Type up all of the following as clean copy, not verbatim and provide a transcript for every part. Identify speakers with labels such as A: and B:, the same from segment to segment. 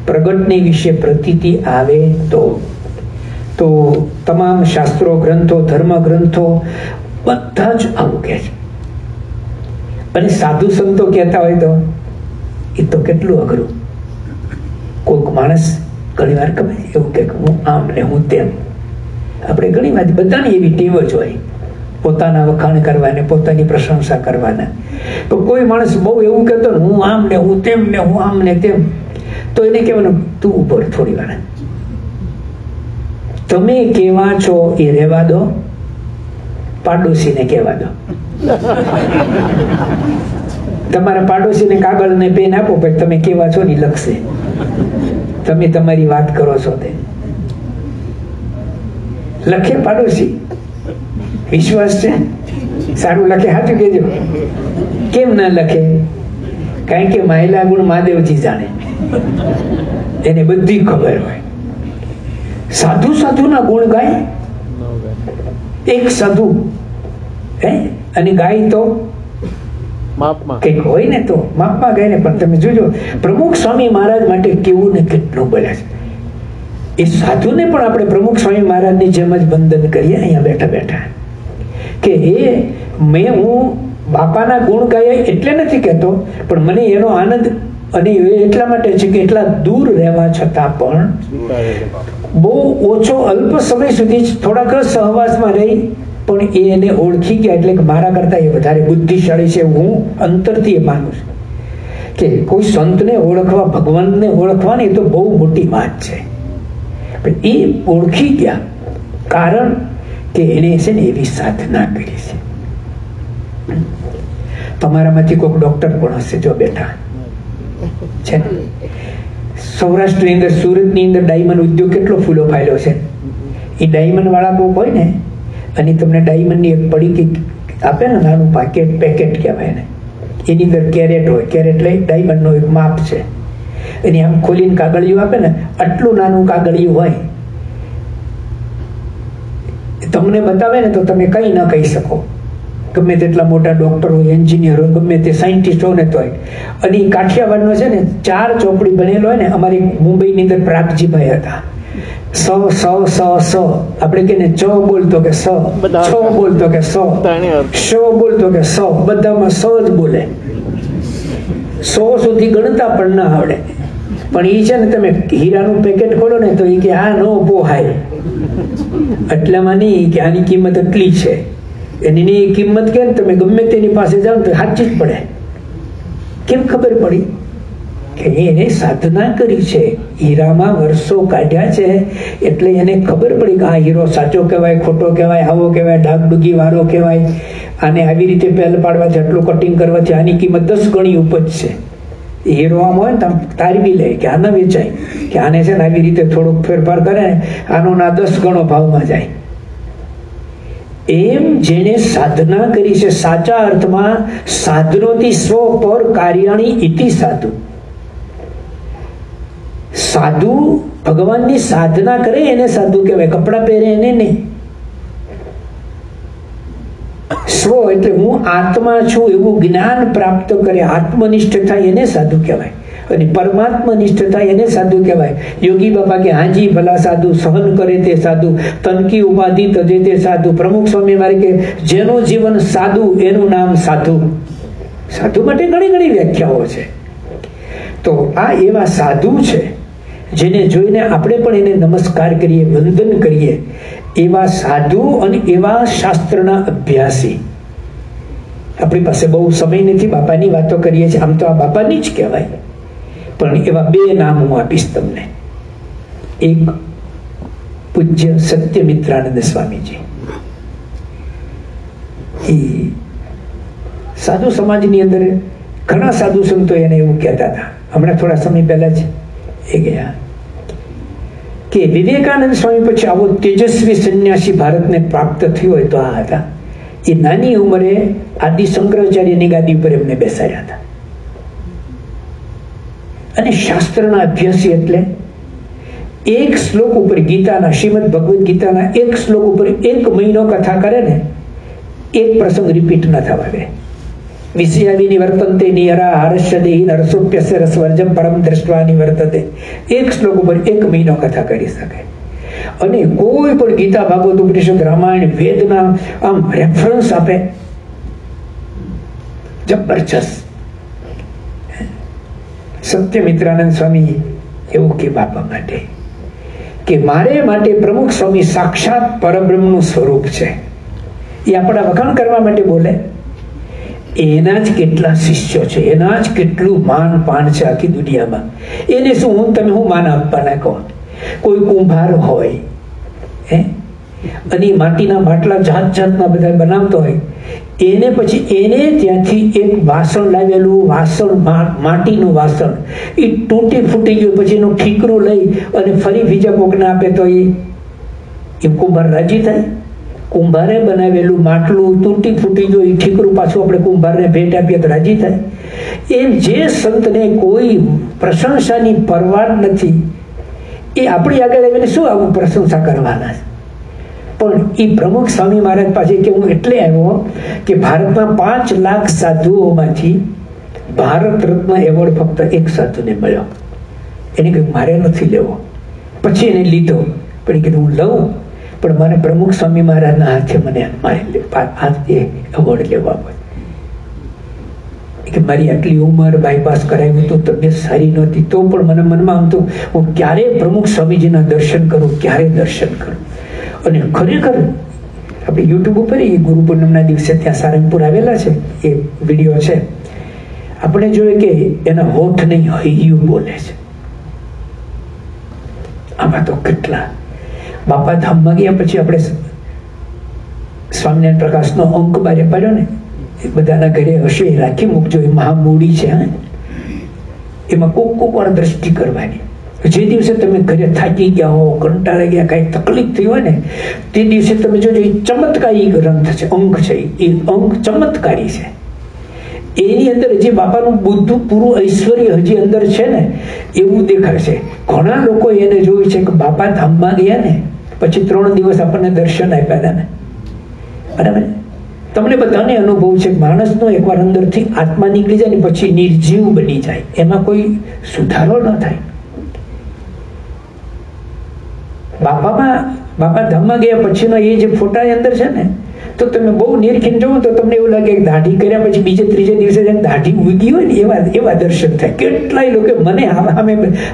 A: પ્રગટને વિશે પ્રતીતિ આવે તો તમામ શાસ્ત્રો ગ્રંથો ધર્મ ગ્રંથો બધા જ આવું કહે છે. અને સાધુ સંતો કહેતા હોય તો એ તો કેટલું અઘરું. કોઈક માણસ ઘણી વાર એવું કે હું આમ ને હું તેમ. આપણે ઘણી વાર બધાની એવી ટેવ જ હોય પોતાના વખાણ કરવાને, પોતાની પ્રશંસા કરવાના. તો કોઈ માણસ બહુ એવું કહેતો ને હું આમ ને હું તેમ ને હું આમ ને તેમ, તો એને કહેવાનું તું ઉપર થોડી વાર, તમે કેવા છો એ રહેવા દો, પાડોશીને કહેવા દો. તમારા પાડોશીને કાગળ ને પેન આપો, પછી તમે કેવા છો ને લખશે. તમે તમારી વાત કરો છો તે લખે પાડોશી. વિશ્વાસ છે? સારું લખે? સાચું કહેજો. કેમ ના લખે? કારણ કે મહિલા ગુણ મહાદેવજી જાણે, એને બધી ખબર હોય. સાધુ સાધુના ગુણ ગાય. એક સાધુ અને ગાય તો કઈક હોય ને તો માપમાં ગાય ને. પણ તમે જોજો પ્રમુખ સ્વામી મહારાજ માટે કેવું ને કેટલું બોલ્યા છે. એ સાધુને પણ આપણે પ્રમુખ સ્વામી મહારાજની જેમ જ વંદન કરીએ અહીંયા બેઠા બેઠા, કે હું બાપાના ગુણ ગાયા એટલે નથી કહેતો, પણ મને એનો આનંદ અને એટલા માટે છે કે એટલા દૂર રહેવા છતાં પણ બહુ ઓછો અલ્પ સમય સુધી થોડાક સહવાસમાં રહી પણ એને ઓળખી ગયા. એટલે કે મારા કરતા એ વધારે બુદ્ધિશાળી છે. હું અંતરથી એ માનું છું કે કોઈ સંતને ઓળખવા, ભગવાનને ઓળખવાની તો બહુ મોટી વાત છે. પણ એ ઓળખી ગયા કારણ કે એને છે ને એવી સાધના કરી છે. તમારામાંથી કોઈક ડોક્ટર પણ હશે જો બેઠા છે ને. સૌરાષ્ટ્રની અંદર, સુરતની અંદર ડાયમંડ ઉદ્યોગ કેટલો ફૂલો ફાયલો છે. એ ડાયમંડ વાળા કોક હોય ને અને તમને ડાયમંડની એક પડીકી આપે ને, નાનું પેકેટ કહેવાય ને, એની અંદર કેરેટ હોય. કેરેટ લઈ ડાયમંડનું એક માપ છે. અને આમ ખોલીને કાગળિયું આપે ને, આટલું નાનું કાગળિયું હોય. તમને બતાવે ને તો તમે કંઈ ન કહી શકો. ગમે તેટલા મોટા ડોક્ટર હોય, એન્જિનિયર હોય, ગમે તે સાયન્ટિસ્ટ હોય ને તોય. અને એ કાઠિયાવાડનો છે ને 4 ચોપડી બનેલો હોય ને. અમારી મુંબઈની અંદર પ્રાગજીભાઈ હતા. સ આપણે કે ને ચ બોલતો કે સ, છ બોલતો કે સ, શ બોલતો કે સ, બધામાં સ જ બોલે. 100 સુધી ગણતા પણ ના આવડે. પણ એ છે ને તમે હીરાનું પેકેટ ખોલો ને તો એ કે આ નો પોહાય, એટલામાં નહીં કે આની કિંમત એટલી છે. એની કિંમત કે તમે ગમે તેની પાસે જાઓ તો સાચી જ પડે. કેમ ખબર પડી? કે એને સાધના કરી છે, હીરામાં વર્ષો કાઢ્યા છે, એટલે એને ખબર પડી કે આ હીરો સાચો કહેવાય, ખોટો કહેવાય, આવો કહેવાય, ડાગડુગી વાળો કહેવાય. આને આવી રીતે પહેલ પાડવાથી, આટલું કટિંગ કરવાથી આની કિંમત 10 ગણી ઉપજ છે. હીરો આમ હોય ને તમે તારવી લે કે આ ન વેચાય, કે આને છે ને આવી રીતે થોડોક ફેરફાર કરે ને આનો ના 10 ગણો ભાવમાં જાય. એમ જેને સાધના કરી છે, સાચા અર્થમાં સાધનોથી સ્વ પર કાર્યાણી ઇતિ સાધુ. સાધુ ભગવાનની સાધના કરે એને સાધુ કહેવાય. કપડા પહેરે એને નહીં. સ્વ એટલે હું આત્મા છું એવું જ્ઞાન પ્રાપ્ત કરે, આત્મનિષ્ઠ થાય એને સાધુ કહેવાય. અને પરમાત્મનિષ્ઠ થાય એને સાધુ કહેવાય. યોગી બાબા કે હાજી ભલા સાધુ, સહન કરે તે સાધુ, તનકી ઉપાધિ તજે તે સાધુ. પ્રમુખ સ્વામી મારે કે જેનું જીવન સાધુ એનું નામ સાધુ. સાધુ માટે ઘણી ઘણી વ્યાખ્યાઓ છે. તો આ એવા સાધુ છે જેને જોઈને આપણે પણ એને નમસ્કાર કરીએ, વંદન કરીએ. એવા સાધુ અને એવા શાસ્ત્રના અભ્યાસી. આપણી પાસે બહુ સમય નથી, બાપાની વાતો કરીએ છીએ. આમ તો આ બાપાની જ કહેવાય, પણ એવા 2 નામ હું આપીશ તમને. એક પૂજ્ય સત્યમિત્રાનંદ સ્વામીજી. એ સાધુ સમાજની અંદર ઘણા સાધુ સંતો એને એવું કહેતા હતા. હમણાં થોડા સમય પહેલા જ એ ગયા કે વિવેકાનંદ સ્વામી પછી આવો તેજસ્વી સંન્યાસી ભારતને પ્રાપ્ત થયો હોય તો આ હતા. એ નાની ઉંમરે આદિ શંકરાચાર્યની ગાદી ઉપર એમને બેસાડ્યા હતા. અને શાસ્ત્રના અભ્યાસી એટલે એક શ્લોક ઉપર, ગીતાના, શ્રીમદ ભગવદ ગીતાના એક શ્લોક ઉપર 1 મહિનો કથા કરે ને, એક પ્રસંગ રિપીટ ન થવા દે. વિષયાદિ નિવર્તન્તે નિયરા હર્ષ્ય દેહી નરસોપ્યસ્ય રસવર્જમ પરમ દ્રષ્ટવા નિવર્તતે. એક શ્લોક ઉપર 1 મહિનો કથા કરી શકે. અને કોઈ પણ ગીતા, ભાગવત, ઉપનિષદ, રામાયણ, વેદના આમ રેફરન્સ આપે, જબરજસ્ત. સત્યમિત્રાનંદ સ્વામી એવું કે બાપા માટે કે મારે માટે પ્રમુખ સ્વામી સાક્ષાત પરબ્રહ્મનું સ્વરૂપ છે. એ આપણા વખાણ કરવા માટે બોલે. એના જ કેટલા શિષ્યો છે, એના જ કેટલું માન પાન છે આખી દુનિયામાં. એને શું તમે હું માન આપવાના કહો? કોઈ કુંભાર હોય અને માટીના બાટલા જાત જાતના બધા બનાવતો હોય, એને પછી એને ત્યાંથી એક વાસણ લાવેલું, વાસણ માટીનું વાસણ એ તૂટી ફૂટી ગયું, પછી એનું ઠીકરું લઈ અને ફરી બીજા કોકને આપે તો એ કુંભાર રાજી થાય? કુંભારે બનાવેલું માટલું તૂટી ફૂટી ગયું, એ ઠીકરું પાછું આપણે કુંભારને ભેટ આપીએ તો રાજી થાય? એમ જે સંતને કોઈ પ્રશંસાની પરવાડ નથી, એ આપણી આગળ આવીને શું આવું પ્રશંસા કરવાના છે? પણ એ પ્રમુખ સ્વામી મહારાજ પાસે કે હું એટલે આવ્યો કે ભારતના 5 લાખ સાધુઓમાંથી ભારત રત્ન એવોર્ડ ફક્ત એક સાધુને મળ્યો. એને કહ્યું મારે નથી લેવો. પછી એને લીધો, પણ એ કીધું હું લઉં, પણ મારે પ્રમુખ સ્વામી મહારાજના હાથે મને મારે એવોર્ડ લેવા પડે. કે મારી આટલી ઉંમર, બાયપાસ કરાવ્યું તો તબિયત સારી નહોતી, તો પણ મને મનમાં આમ તો હું ક્યારે પ્રમુખ સ્વામીજીના દર્શન કરું, ક્યારે દર્શન કરું. અને ખરેખર આપણે યુટ્યુબ ઉપર એ ગુરુ પૂનમના દિવસે ત્યાં સારંગપુર આવેલા છે, એ વિડીયો છે. આપણે જોઈએ કે એના હોઠ નહીં હૈયું બોલે છે. આમાં તો કેટલા બાપા ધામમાં ગયા પછી આપણે સ્વામિનારાયણ પ્રકાશનો અંક બારે પાડ્યો ને, એ બધાના ઘરે હશે રાખી મૂકજો. એ મહામૂડી છે, એમાં કોક વાર દ્રષ્ટિ કરવાની. જે દિવસે તમે ઘરે થાકી ગયા હો, કંટાળી ગયા, કઈ તકલીફ થઈ હોય ને, તે દિવસે તમે જોજો એ ચમત્કારી ગ્રંથ છે, અંક છે, એ અંક ચમત્કારી છે. એની અંદર જે બાપાનું બધું પૂરું ઐશ્વર્ય હજી અંદર છે ને એવું દેખાશે. ઘણા લોકો એને જોયું છે કે બાપા ધામમાં ગયા ને પછી 3 દિવસ આપણને દર્શન આપ્યા હતા ને, બરાબર? તમને બધાને અનુભવ છે કે માણસનો એકવાર અંદરથી આત્મા નીકળી જાય ને પછી નિર્જીવ બની જાય, એમાં કોઈ સુધારો ન થાય. બાપા ધામમાં ગયા પછીનો એ જે ફોટા અંદર છે ને, તો તમે બહુ નિરખીને જોવો તો તમને એવું લાગે કે દાઢી કર્યા પછી બીજે 3જે દિવસે દાઢી ઉગી હોય ને એવા દર્શન થાય. કેટલાય લોકો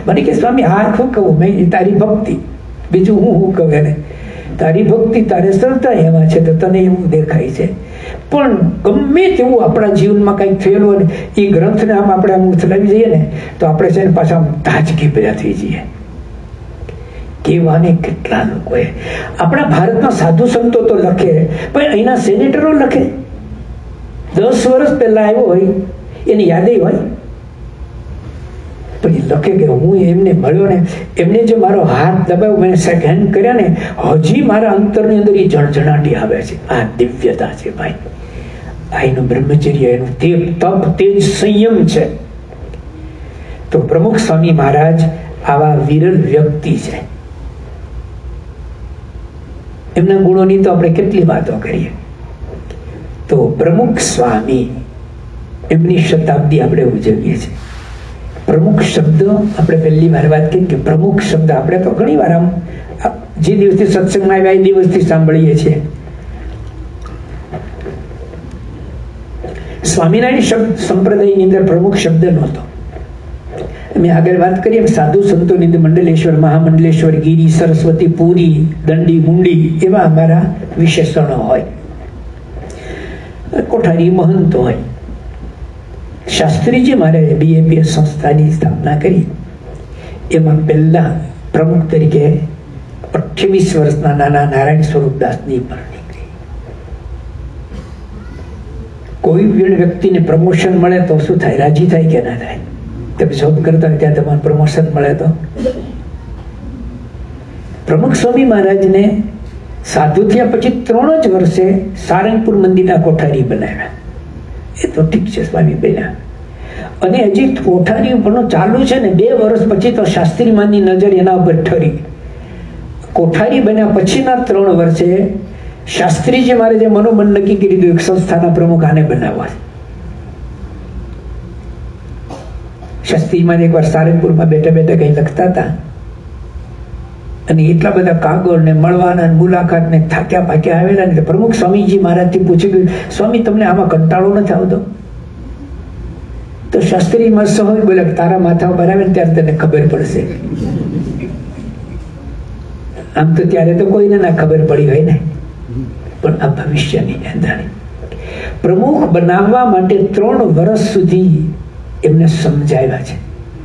A: મને કે સ્વામી આ શું કહું, મેં તારી ભક્તિ, બીજું હું કહું એને, તારી ભક્તિ તારે શ્રદ્ધા એમાં છે તો તને એવું દેખાય છે. પણ ગમે તેવું આપણા જીવનમાં કંઈક થયેલું હોય ને એ ગ્રંથને આમ આપણે આમ ચલાવી જઈએ ને તો આપણે છે ને પાછા તાજગી પેદા થઈ જઈએ. કેવાને કેટલા લોકોએ આપણા ભારતમાં સાધુ સંતો તો લખે, પણ અહીંના સેનેટરો લખે. 10 વર્ષ પહેલા આવ્યો હોય એની યાદ હોય, પણ એ લખે કે હું એમને મળ્યો ને, એમને જે મારો હાથ દબાવ્યો, મેં શેક હેન્ડ કર્યા ને, હજી મારા અંતરની અંદર એ જળજણાટી આવે છે. આ દિવ્યતા છે ભાઈ, આ એનું બ્રહ્મચર્ય, એનું તપ, તેજ, સંયમ છે. તો પ્રમુખ સ્વામી મહારાજ આવા વિરલ વ્યક્તિ છે. એમના ગુણોની તો આપણે કેટલી વાતો કરીએ. તો પ્રમુખ સ્વામી એમની શતાબ્દી આપણે ઉજવીએ છીએ. પ્રમુખ શબ્દ આપણે પહેલી વાર વાત કરી કે પ્રમુખ શબ્દ આપણે તો ઘણી વાર આમ જે દિવસથી સત્સંગમાં આવ્યા એ દિવસથી સાંભળીએ છીએ. સ્વામિનારાયણ સંપ્રદાયની અંદર પ્રમુખ શબ્દ નહોતો. મેં આગળ વાત કરી એમ સાધુ સંતોની અંદર મંડલેશ્વર, મહામંડલેશ્વર, ગિરી, સરસ્વતી, પુરી, દંડી, મુંડી એવા અમારા વિશેષણો હોય. કોઠારી મહંત હોય. શાસ્ત્રીજી મહારાજે BAPS સંસ્થાની સ્થાપના કરી. એમાં પહેલા પ્રમુખ તરીકે 28 વર્ષના નાના નારાયણ સ્વરૂપદાસની પર નીકળી. કોઈ વ્યક્તિને પ્રમોશન મળે તો શું થાય, રાજી થાય કે ના થાય? તમે જોબ કરતા હોય ત્યાં તમારે પ્રમોશન મળે તો. પ્રમુખ સ્વામી મહારાજને સાધુ થયા પછી 3 જ વર્ષે સારંગપુર મંદિરના કોઠારી બનાવ્યા. એ તો ઠીક છે, સ્વામી બન્યા. અને હજી કોઠારી પણ ચાલુ છે ને 2 વર્ષ પછી તો શાસ્ત્રીમાની નજર એના ઉપર ઠરી. કોઠારી બન્યા પછીના 3 વર્ષે શાસ્ત્રીજી મહારાજે મનોમન નક્કી કરી દીધું એક સંસ્થાના પ્રમુખ આને બનાવવા. શાસ્ત્રીમાં એકવાર સારંગપુરમાં બેઠા બેઠા કંઈ લખતા હતા અને એટલા બધા કાગળ ને મળવાના મુલાકાત ને થાક્યા પાક્યા આવેલા ને પ્રમુખ સ્વામીજી મહારાજથી પૂછી ગયું, સ્વામી તમને આમાં કંટાળો નથી આવતો? તો શાસ્ત્રીમાં સહજ બોલ્યા, તારા માથા ઉપર આવે ને ત્યારે તને ખબર પડશે. આમ તો ત્યારે તો કોઈને ના ખબર પડી હોય ને, પણ આ ભવિષ્યની એંધાણી. પ્રમુખ બનાવવા માટે 3 વર્ષ સુધી એમને સમજાવ્યા છે.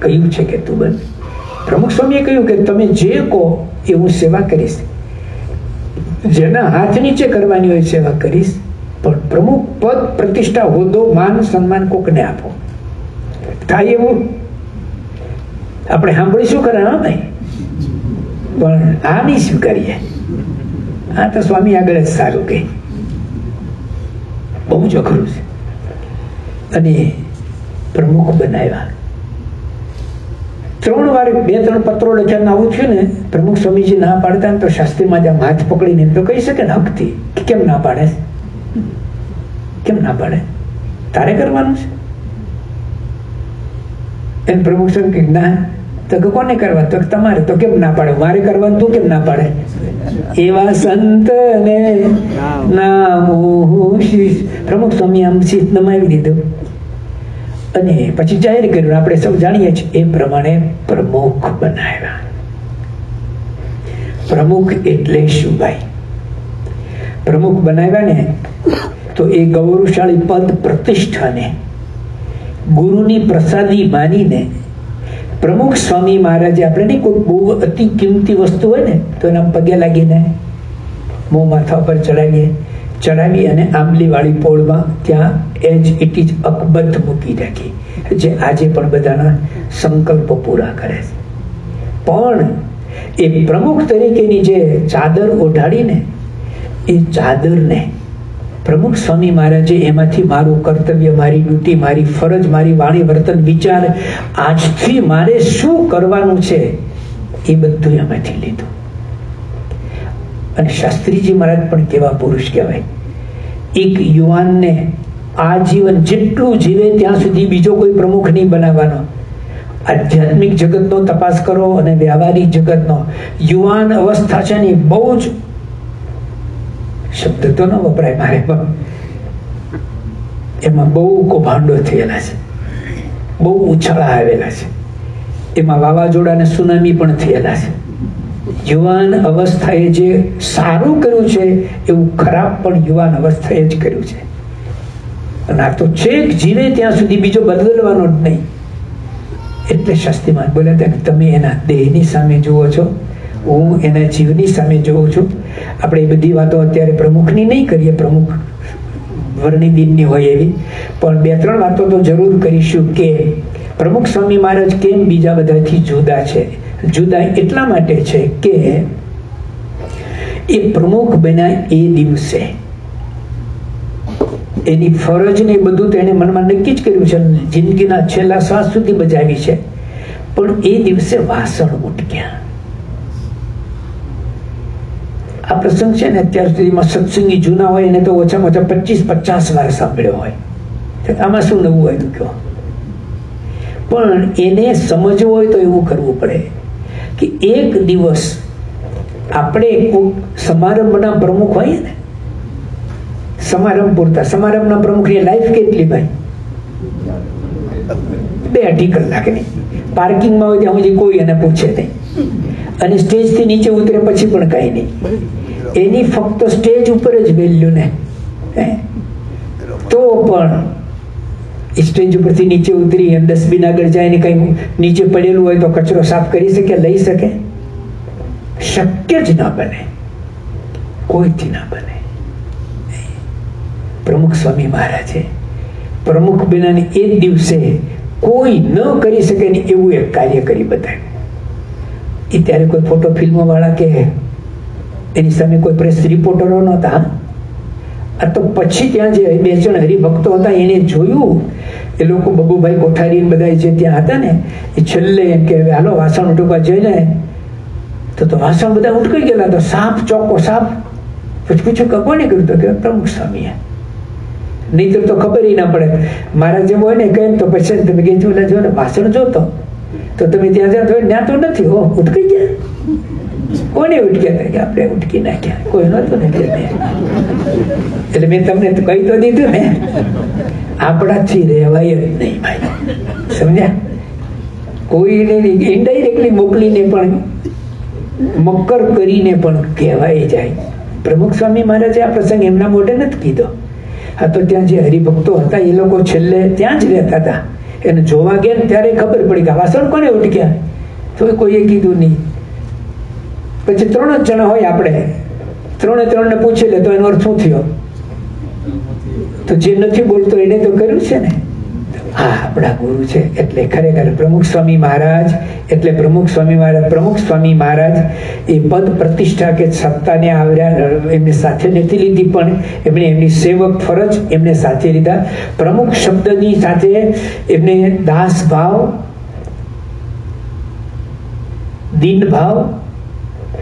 A: કહ્યું છે કે તું બન. પ્રમુખ સ્વામીએ કહ્યું કે તમે જે કહો એ હું સેવા કરીશ, જેના હાથ નીચે કરવાની હોય સેવા કરીશ, પણ પ્રમુખ પદ પ્રતિષ્ઠા હોદ્દો માન સન્માન કોકને આપો. થાય એવું આપણે સાંભળીશું ખરા? હા ભાઈ, પણ આ નહીં સ્વીકારીએ. આ તો સ્વામી આગળ જ સારું કહે, બહુ જ અઘરું છે. અને પ્રમુખ બનાવ્યા. 3 વાર 2-3 પત્રો લખ્યા આવું થયું ને, પ્રમુખ સ્વામીજી ના પાડતા ને તો શાસ્ત્રીમાં જેમ હાથ પકડીને એમ તો કહી શકે ને હકથી કે કેમ ના પાડે, કેમ ના પાડે, તારે કરવાનું છે. એમ પ્રમુખ સ્વામી કે ના, તો કે કોને કરવા? તો તમારે. તો કેમ ના પાડે? મારે કરવાનું, તું કેમ ના પાડે? એવા સંતને નામ શીશ. પ્રમુખ સ્વામી આમ શીશ નમાવી દીધું અને પછી જાહેર કર્યું. આપણે સૌ જાણીએ છીએ એ પ્રમાણે પ્રમુખ બનાવ્યા. પ્રમુખ એટલે શું ભાઈ? પ્રમુખ બનાવ્યા ને તો એ ગૌરવશાળી પદ પ્રતિષ્ઠાને ગુરુની પ્રસાદી માનીને પ્રમુખ સ્વામી મહારાજે, આપણે નહીં કોઈ બહુ અતિ કિંમતી વસ્તુ હોય ને તો એના પગે લાગીને મોં માથા ઉપર ચડાવી અને આંબલી વાળી પોળમાં ત્યાં એજ ઇટ ઇઝ અકબંધ મૂકી રાખી, જે આજે પણ બધાના સંકલ્પો પૂરા કરે છે. પણ એ પ્રમુખ તરીકેની જે ચાદર ઓઢાડીને એ ચાદરને પ્રમુખ સ્વામી મહારાજે એમાંથી મારું કર્તવ્ય, મારી ડ્યુટી, મારી ફરજ, મારી વાણી, વર્તન, વિચાર, આજથી મારે શું કરવાનું છે એ બધું એમાંથી લીધું. અને શાસ્ત્રીજી મહારાજ પણ કેવા પુરુષ કહેવાય. એક યુવાનને આજીવન જેટલું જીવે ત્યાં સુધી બીજો કોઈ પ્રમુખ નહીં બનાવવાનો. આધ્યાત્મિક જગતનો તપાસ કરો અને વ્યવહારિક જગતનો. યુવાન અવસ્થા છે ને બહુ જ, શબ્દ તો ન વપરાય મારે, પણ એમાં બહુ કૌભાંડો થયેલા છે, બહુ ઉછાળા આવેલા છે, એમાં વાવાઝોડા અને સુનામી પણ થયેલા છે. યુવાન અવસ્થાએ જે સારું કર્યું છે એવું ખરાબ પણ યુવાન અવસ્થાએ જ કર્યું છે. અને આ તો છેક જીવે ત્યાં સુધી બીજો બદલવાનો જ નહીં. એટલે શાસ્ત્રીમાં બોલ્યા હતા કે તમે એના દેહની સામે જુઓ છો, હું એના જીવની સામે જોઉં છું. આપણે એ બધી વાતો અત્યારે પ્રમુખની નહીં કરીએ, પ્રમુખ વર્ણિ દિનની હોય એવી, પણ 2-3 વાતો તો જરૂર કરીશું કે પ્રમુખ સ્વામી મહારાજ કેમ બીજા બધાથી જુદા છે. જુદા એટલા માટે છે કે એ પ્રમુખ બન્યા એ દિવસે એની ફરજ ને બધું તેને મનમાં નક્કી જ કર્યું છે, જિંદગીના છેલ્લા શ્વાસ સુધી બજાવી છે. પણ એ દિવસે વાસણ ઉટક્યા. આ પ્રસંગ છે ને અત્યાર સુધીમાં સત્સંગી જૂના હોય એને તો ઓછામાં ઓછા 25-50 વાર સાંભળ્યો હોય. આમાં શું નવું હોય કયો? પણ એને સમજવું હોય તો એવું કરવું પડે કે એક દિવસ આપણે સમારંભના પ્રમુખ હોય ને, સમારંભ પૂરતા સમારંભના પ્રમુખની લાઈફ કેટલી ભાઈ? 2-2.5 કલાકની. પાર્કિંગમાં હોય ત્યાં સુધી કોઈ એને પૂછે નહીં, અને સ્ટેજથી નીચે ઉતરે પછી પણ કાંઈ નહીં. એની ફક્ત સ્ટેજ ઉપર જ વેલ્યુ ને. તો પણ સ્ટેજ ઉપરથી નીચે ઉતરી અને ડસ્ટબિન આગળ જાય ને કઈ નીચે પડેલું હોય તો કચરો સાફ કરી શકે, લઈ શકે? શક્ય જ ના બને, કોઈથી ના બને. પ્રમુખ સ્વામી મહારાજે પ્રમુખ બન્યાને એ દિવસે કોઈ ન કરી શકે ને એવું એક કાર્ય કરી બતાવ્યું. એ ત્યારે કોઈ ફોટો ફિલ્મો વાળા કે એની સામે કોઈ પ્રેસ રિપોર્ટરો નહોતા. આ તો પછી ત્યાં જે 2 જણ હરિભક્તો હતા એને જોયું. એ લોકો બબુભાઈ કોઠારી બધા જે ત્યાં હતા ને એ છેલ્લે એમ કે હાલો વાસણ ઉટકવા જઈને તો વાસણ બધા ઉટકાઈ ગયેલા. તો સાફ ચોખ્ખો સાફ. પછી પૂછ્યું કે કોને કર્યું? તો કે પ્રમુખ સ્વામીએ. નહીં તો ખબર ના પડે. મારા જેવો હોય ને કહે તો પછી તમે કે જો ને ભાષણ જોતો તો તમે ત્યાં જાઓ તો ત્યાં તો નથી. હો ઉઠકી ગયા, કોને ઉઠક્યા હતા કે આપણે ઉઠકી નાખ્યા, કોઈ નતું ને. એટલે મેં તમને કહી તો દીધું ને, આપણાથી રહેવાય જ નહીં ભાઈ, સમજ્યા? કોઈને ઇનડાયરેક્ટલી મોકલીને પણ મક્કર કરીને પણ કહેવાય જાય. પ્રમુખ સ્વામી મહારાજે આ પ્રસંગ એમના મોઢે નથી કીધો. આ તો ત્યાં જે હરિભક્તો હતા એ લોકો છેલ્લે ત્યાં જ રહેતા હતા. એને જોવા ગયા ને ત્યારે ખબર પડી કે વાસણ કોને ઉઠક્યા, તો કોઈએ કીધું નહીં. પછી 3 જ જણા હોય, આપણે 3 ને પૂછી લે તો એનો અર્થ શું થયો? તો જે નથી બોલતો એને તો કર્યું છે ને. હા, આપણા ગુરુ છે. એટલે ખરેખર પ્રમુખ સ્વામી મહારાજ એટલે પ્રમુખ સ્વામી મહારાજ એ પદ પ્રતિષ્ઠા કે સત્તાને આવ્યા એમની સાથે નથી લીધી, પણ એમણે એમની સેવક ફરજ એમને સાથે લીધા. પ્રમુખ શબ્દની સાથે એમને દાસ ભાવ, દીન ભાવ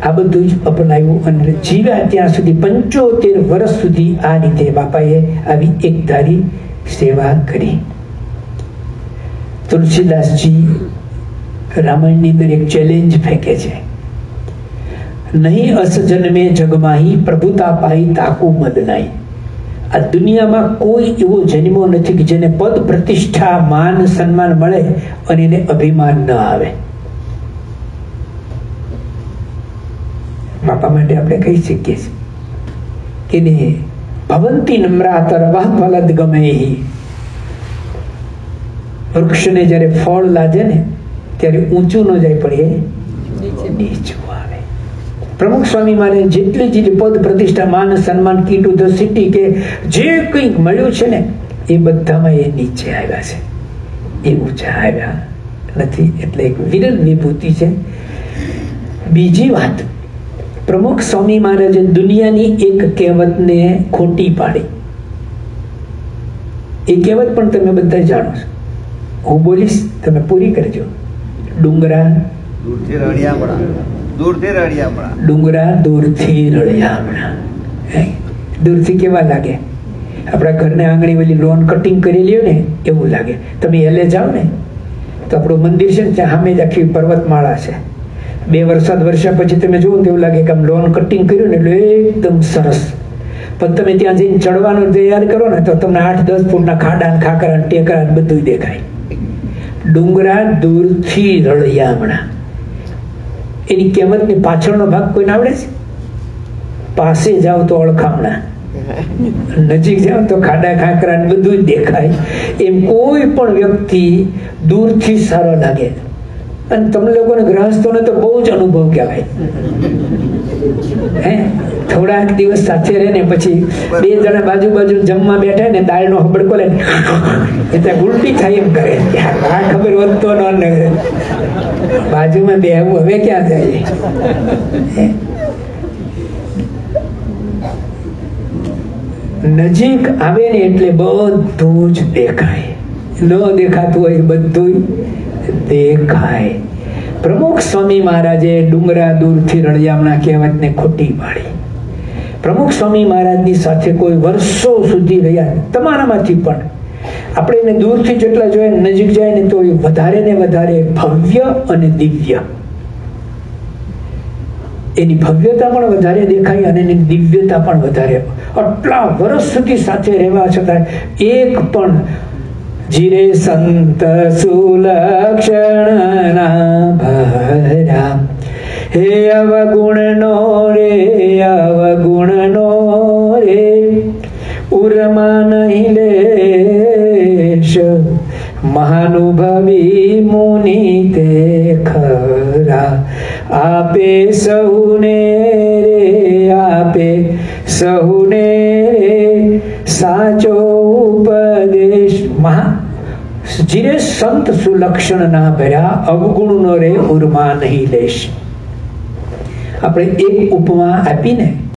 A: આ બધું જ અપનાવ્યું અને જીવ્યા ત્યાં સુધી 75 વર્ષ સુધી આ રીતે બાપાએ આવી એકધારી સેવા કરી. તુલસીદાસજી રામાયણની અંદર એક ચેલેન્જ ફેંકે છે, નહીં અસ જન્મે જગમાહી પ્રભુતા પાઈ તાકુ મદનાઈ. આ દુનિયામાં કોઈ એવો જન્મો નથી કે જેને પદ પ્રતિષ્ઠા માન સન્માન મળે અને એને અભિમાન ન આવે. બાપા માટે આપણે કહી શકીએ છીએ કે ભવંતી નમ્રાતર વાહ ફલદ ગમે. વૃક્ષને જ્યારે ફળ લાગે ને ત્યારે ઊંચું ન જાય પણ એ નીચું આવે. પ્રમુખ સ્વામી મારે જેટલી પદ પ્રતિષ્ઠા માન સન્માન કી ટુ ધ સિટી કે જે કંઈક મળ્યું છે ને એ બધામાં એ નીચે આવ્યા છે, એ ઊંચા આવ્યા નથી. એટલે એક વિરલ વિભૂતિ છે. બીજી વાત, પ્રમુખ સ્વામી મહારાજે દુનિયાની એક કહેવતને ખોટી પાડી. એ કહેવત પણ તમે બધા જાણો છો, હું બોલીશ તમે પૂરી કરજો. ડુંગરા દૂરથી રળિયામણા, ડુંગરા દૂરથી રળિયામણા. દૂરથી કેવા લાગે? આપણા ઘરના આંગણી વાળી લોન કટિંગ કરી લ્યો ને એવું લાગે. તમે એલે જાઓ ને તો આપણું મંદિર છે ને ત્યાં સામે જ આખી પર્વતમાળા છે. 2 વરસાદ વર્ષા પછી તમે જુઓ તો એવું લાગે કે આમ લોન કટિંગ કર્યું ને એટલે એકદમ સરસ. પણ તમે ત્યાં જઈને ચડવાનું તૈયાર કરો ને તો તમને 8-10 ફૂટના ખાડા ખાકરા ટેકરા બધું દેખાય. ડુંગરા દૂરથી રળિયામણા, એની કહેવતની પાછળનો ભાગ કોઈને આવડે છે? પાસે જાઓ તો અળખામણા, નજીક જાઓ તો ખાડા ખાકરા બધું જ દેખાય. એમ કોઈ પણ વ્યક્તિ દૂરથી સારો લાગે. અને તમને લોકોને ગ્રહસ્થોને તો બહુ જ અનુભવ કહેવાય. થોડાક દિવસ સાથે રહે ને પછી 2 જણા બાજુ જમવા બેઠા ને દાળનો હબડકો લે એટલે ઉલટી થાય એમ કરે. આ ખબર વધતો ન બાજુમાં બેહવું હવે ક્યાં જાય? નજીક આવે ને એટલે બધું જ દેખાય, ન દેખાતું હોય બધું દેખાય. પ્રમુખ સ્વામી મહારાજે ડુંગરા દૂરથી રળિયામણા કહેવતને ખોટી પાડી. પ્રમુખ સ્વામી મહારાજની સાથે કોઈ વર્ષો સુધી રહ્યા. તમારામાંથી પણ આપણે એને દૂરથી જેટલા જોઈએ નજીક જાય ને તો વધારે ને વધારે ભવ્ય અને દિવ્ય. એની ભવ્યતા પણ વધારે દેખાય અને એની દિવ્યતા પણ વધારે. આટલા વર્ષ સુધી સાથે રહેવા છતાં એક પણ જીરે સંત સુલક્ષણ ભરા, હે અવગુણ નો રે ઉર્મા નહીં લેશ, મહાનુભવી મુનિ તે ખરા, આપે સહુને રે સાચો ઉપદેશ. જીરે સંત સુલક્ષણ ના ભર્યા, અવગુણ નો રે ઉર્મા નહીં લેશ. આપણે એક ઉપમા આપીને